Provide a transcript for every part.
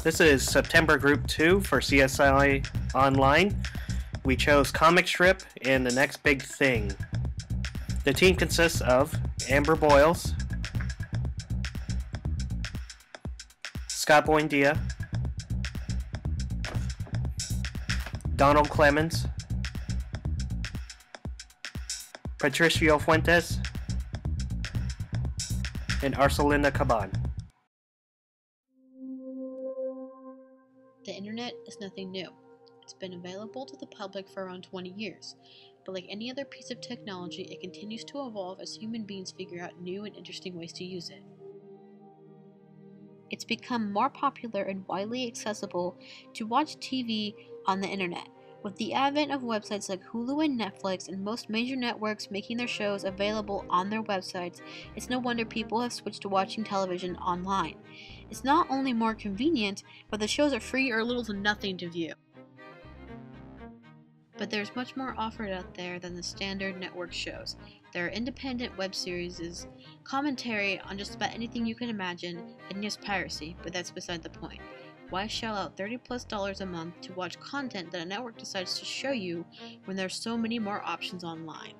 This is September Group 2 for CSI Online. We chose Comic Strip and The Next Big Thing. The team consists of Amber Boyles, Scott Buendia, Donald Clemens, Patricio Fuentes, and Arcelinda Caban. The internet is nothing new. It's been available to the public for around 20 years, but like any other piece of technology, it continues to evolve as human beings figure out new and interesting ways to use it. It's become more popular and widely accessible to watch TV on the internet. With the advent of websites like Hulu and Netflix and most major networks making their shows available on their websites, it's no wonder people have switched to watching television online. It's not only more convenient, but the shows are free or little to nothing to view. But there's much more offered out there than the standard network shows. There are independent web series, commentary on just about anything you can imagine, and yes, piracy, but that's beside the point. Why shell out $30+ a month to watch content that a network decides to show you when there's so many more options online?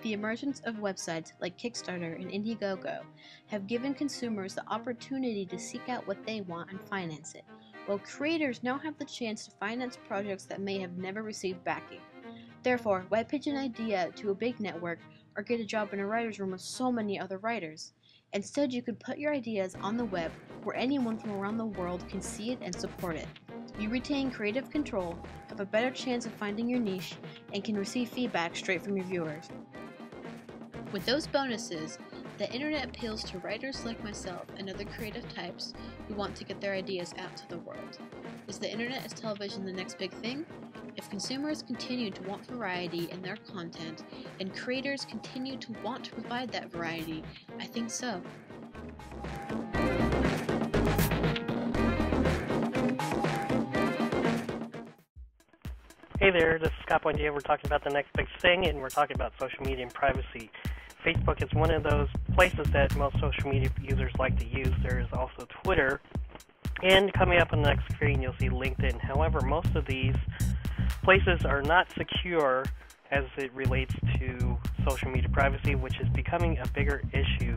The emergence of websites like Kickstarter and Indiegogo have given consumers the opportunity to seek out what they want and finance it, while creators now have the chance to finance projects that may have never received backing. Therefore, why pitch an idea to a big network or get a job in a writer's room with so many other writers? Instead, you could put your ideas on the web where anyone from around the world can see it and support it. You retain creative control, have a better chance of finding your niche, and can receive feedback straight from your viewers. With those bonuses, the internet appeals to writers like myself and other creative types who want to get their ideas out to the world. Is the internet as television the next big thing? If consumers continue to want variety in their content, and creators continue to want to provide that variety, I think so. Hey there, this is Scott Buendia. We're talking about the next big thing, and we're talking about social media and privacy. Facebook is one of those places that most social media users like to use. There is also Twitter, and coming up on the next screen you'll see LinkedIn. However, most of these places are not secure as it relates to social media privacy, which is becoming a bigger issue.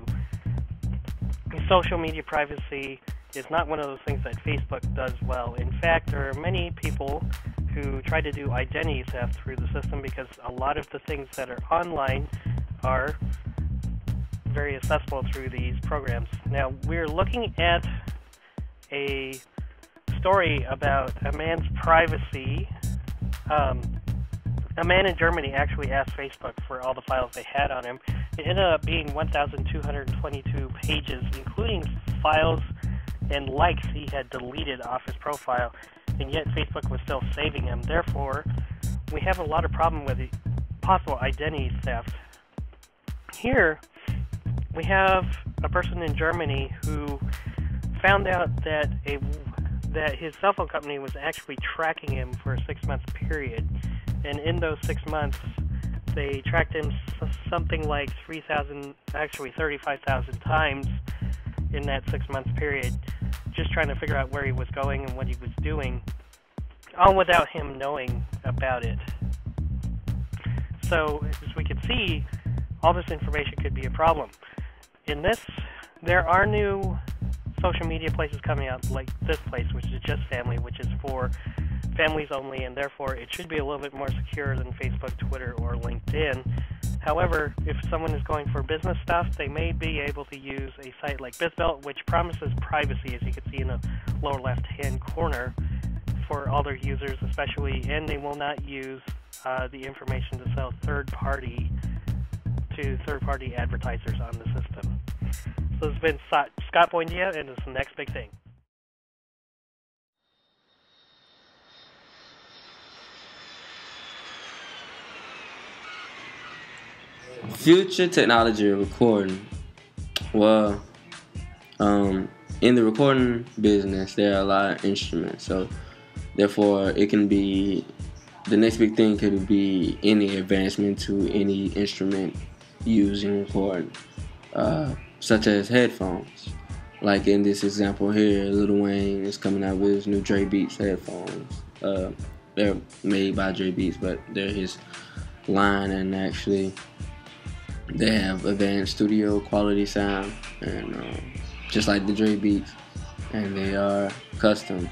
Social media privacy is not one of those things that Facebook does well. In fact, there are many people who try to do identity theft through the system because a lot of the things that are online are very accessible through these programs. Now, we're looking at a story about a man's privacy. A man in Germany actually asked Facebook for all the files they had on him. It ended up being 1,222 pages, including files and likes he had deleted off his profile, and yet Facebook was still saving him. Therefore, we have a lot of problem with possible identity theft. Here, we have a person in Germany who found out that his cell phone company was actually tracking him for a 6-month period, and in those 6 months, they tracked him something like 35,000 times in that 6-month period, just trying to figure out where he was going and what he was doing, all without him knowing about it. So, as we can see, all this information could be a problem. In this, there are new social media places coming out, like this place, which is Just Family, which is for families only, and therefore it should be a little bit more secure than Facebook, Twitter, or LinkedIn. However, if someone is going for business stuff, they may be able to use a site like BizBelt, which promises privacy, as you can see in the lower left-hand corner, for all their users especially, and they will not use the information to sell third-party advertisers on the system. So this has been Scott Buendia, and it's the next big thing. Future technology recording. Well, in the recording business, there are a lot of instruments, so therefore it can be, the next big thing could be any advancement to any instrument used in recording, such as headphones. Like in this example here, Lil Wayne is coming out with his new Dre Beats headphones. They're made by Dre Beats, but they're his line, and actually they have advanced studio quality sound, and just like the Dre Beats, and they are custom.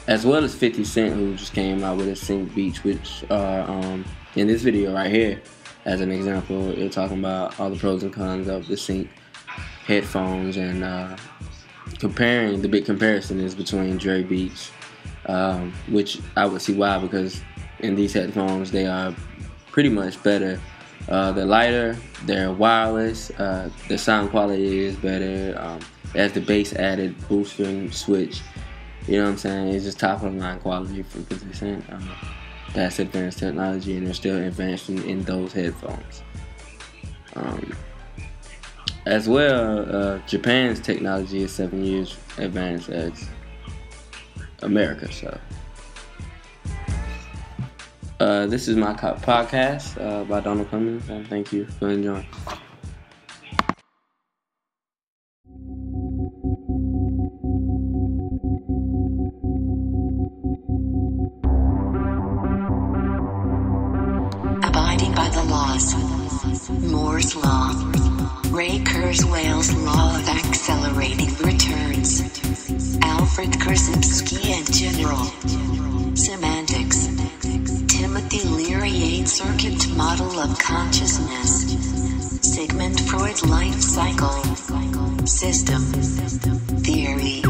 As well as 50 Cent, who just came out with a Sync Beats, which are in this video right here, as an example, you're talking about all the pros and cons of the Sync headphones, and comparing. The big comparison is between Dre Beats, which I would see why, because in these headphones they are pretty much better. They're lighter, they're wireless, the sound quality is better. It has the bass added boosting switch. You know what I'm saying? It's just top of the line quality from 50 Cent. That's advanced technology, and they're still advancing in those headphones. As well, Japan's technology is 7 years advanced as America. So, this is my podcast by Donald Cummins, and thank you for enjoying. Abiding by the laws. Moore's Law. Ray Kurzweil's Law of Accelerating Returns. Alfred Korzybski and General Semantics. Timothy Leary Eight-Circuit Model of Consciousness. Sigmund Freud's Life Cycle System Theory.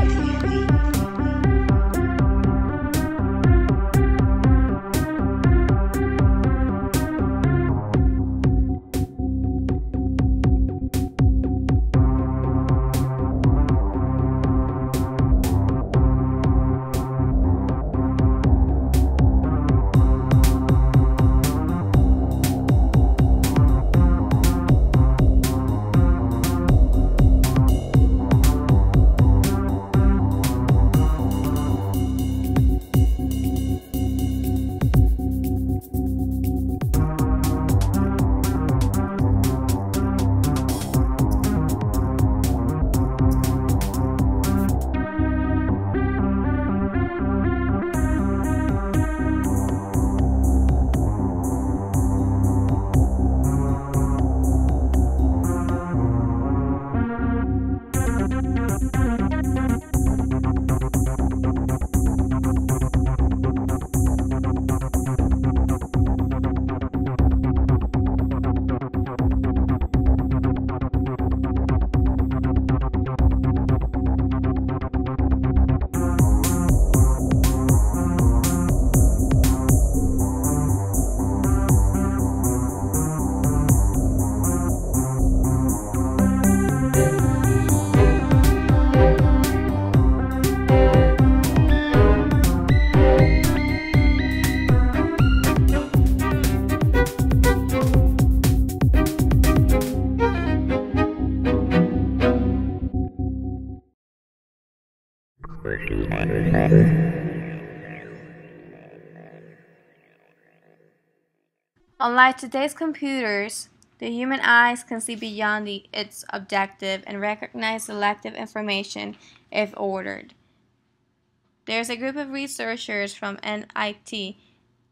Unlike today's computers, the human eyes can see beyond its objective and recognize selective information if ordered. There's a group of researchers from MIT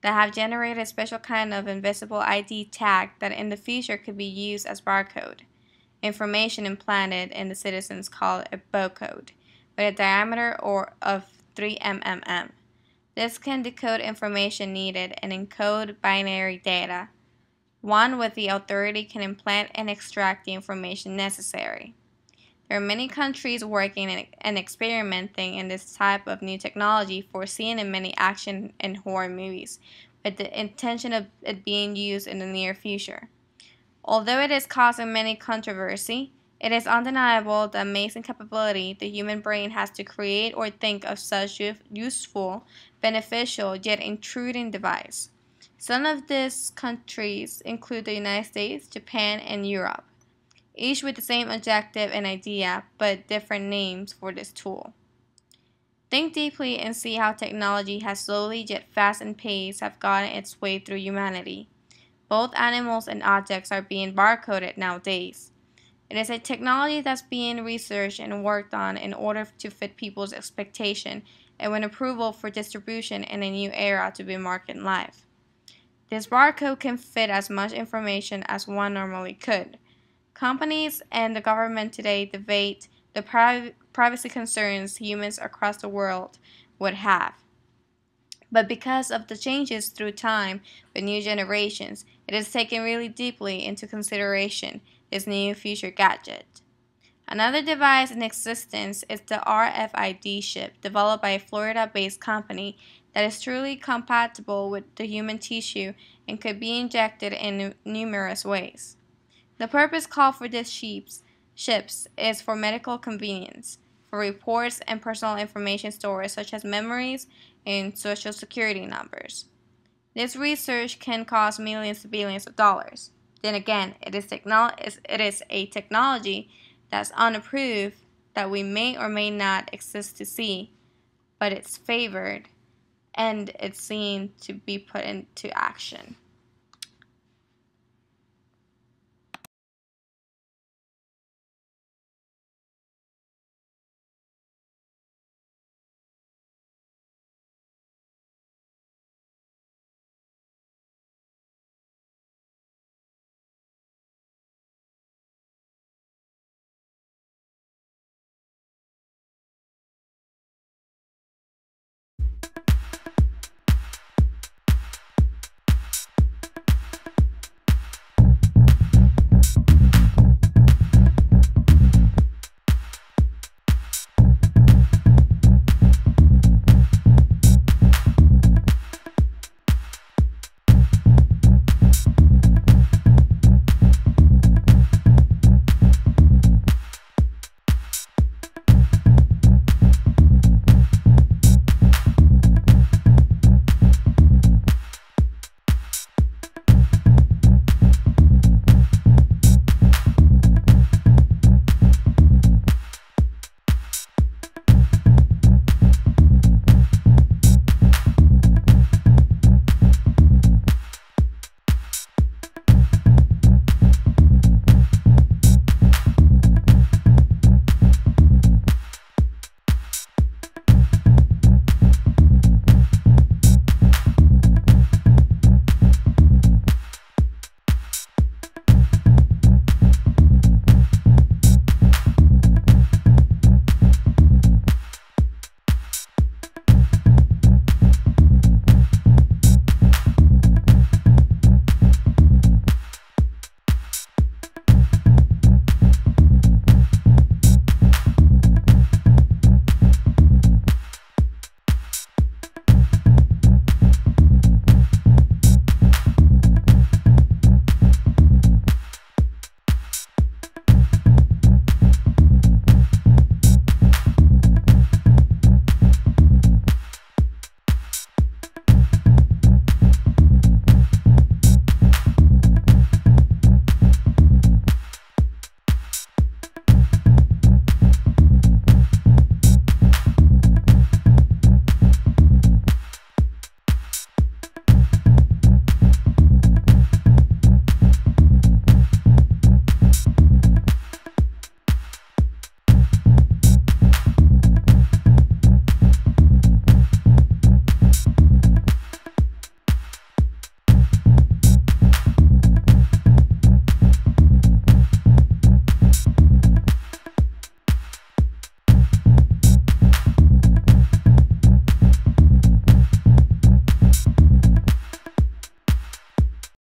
that have generated a special kind of invisible ID tag that in the future could be used as barcode. Information implanted in the citizens called a barcode, with a diameter of 3 mm. This can decode information needed and encode binary data. One with the authority can implant and extract the information necessary. There are many countries working and experimenting in this type of new technology foreseen in many action and horror movies, with the intention of it being used in the near future. Although it is causing many controversy, it is undeniable the amazing capability the human brain has to create or think of such useful, beneficial, yet intruding device. Some of these countries include the United States, Japan, and Europe, each with the same objective and idea, but different names for this tool. Think deeply and see how technology has slowly yet fast and pace have gotten its way through humanity. Both animals and objects are being barcoded nowadays. It is a technology that's being researched and worked on in order to fit people's expectation and win approval for distribution in a new era to be marketed live. This barcode can fit as much information as one normally could. Companies and the government today debate the privacy concerns humans across the world would have. But because of the changes through time with new generations, it is taken really deeply into consideration, this new future gadget. Another device in existence is the RFID chip, developed by a Florida-based company that is truly compatible with the human tissue and could be injected in numerous ways. The purpose called for these chips is for medical convenience, for reports and personal information storage such as memories and social security numbers. This research can cost millions to billions of dollars. Then again, it is a technology that's unapproved that we may or may not exist to see, but it's favored and it's seen to be put into action.